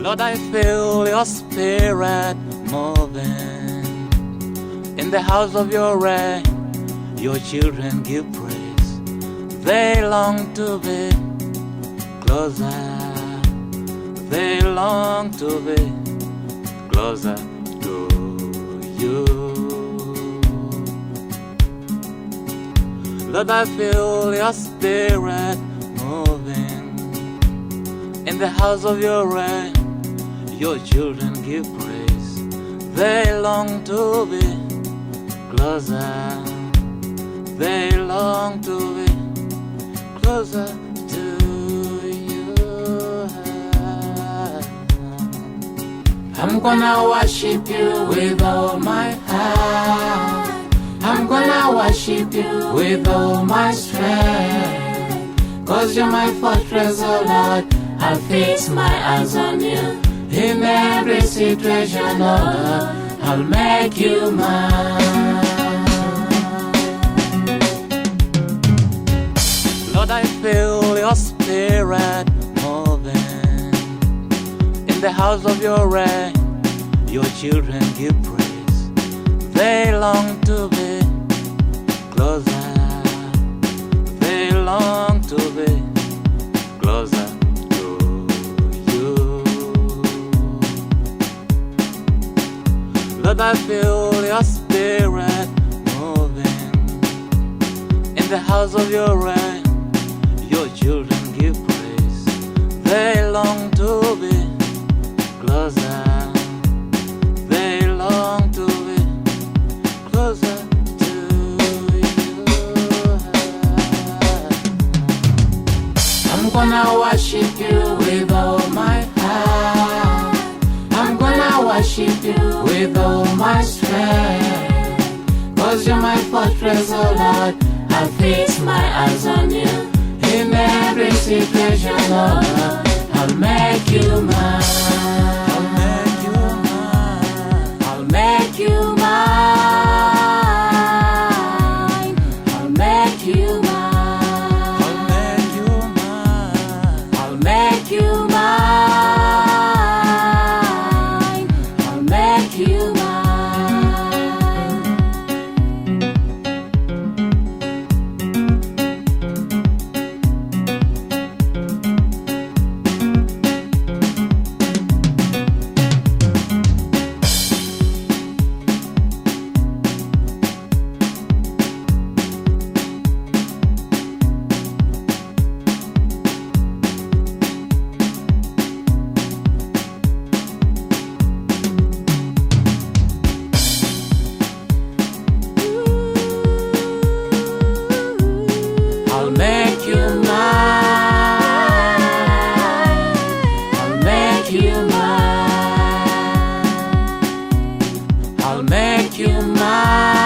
Lord, I feel your spirit moving in the house of your reign. Your children give praise. They long to be closer. They long to be closer to you. Lord, I feel your spirit moving in the house of your reign. Your children give praise. They long to be closer. They long to be closer to you. I'm gonna worship you with all my heart. I'm gonna worship you with all my strength. 'Cause you're my fortress, oh Lord. I'll fix my eyes on you. In every situation, oh Lord, I'll make you mine. Lord, I feel your spirit moving in the house of your reign. Your children give praise. They long to be closer. They long to be closer to you. Lord, I feel your spirit moving in the house of your reign. Your children give praise. They long to be closer. They long to be closer to you. I'm gonna worship you with all my heart. I'm gonna worship you with all my strength. 'Cause you're my fortress, oh Lord. I'll fix my eyes on you. In every situation, oh Lord, I'll make you mine. I'll make you mine. I'll make you mine. I'll make you mine. I'll make you mine. I'll make you mine. I'll make you mine. I'll make you mine. I'll make you mine. I'll make you mine.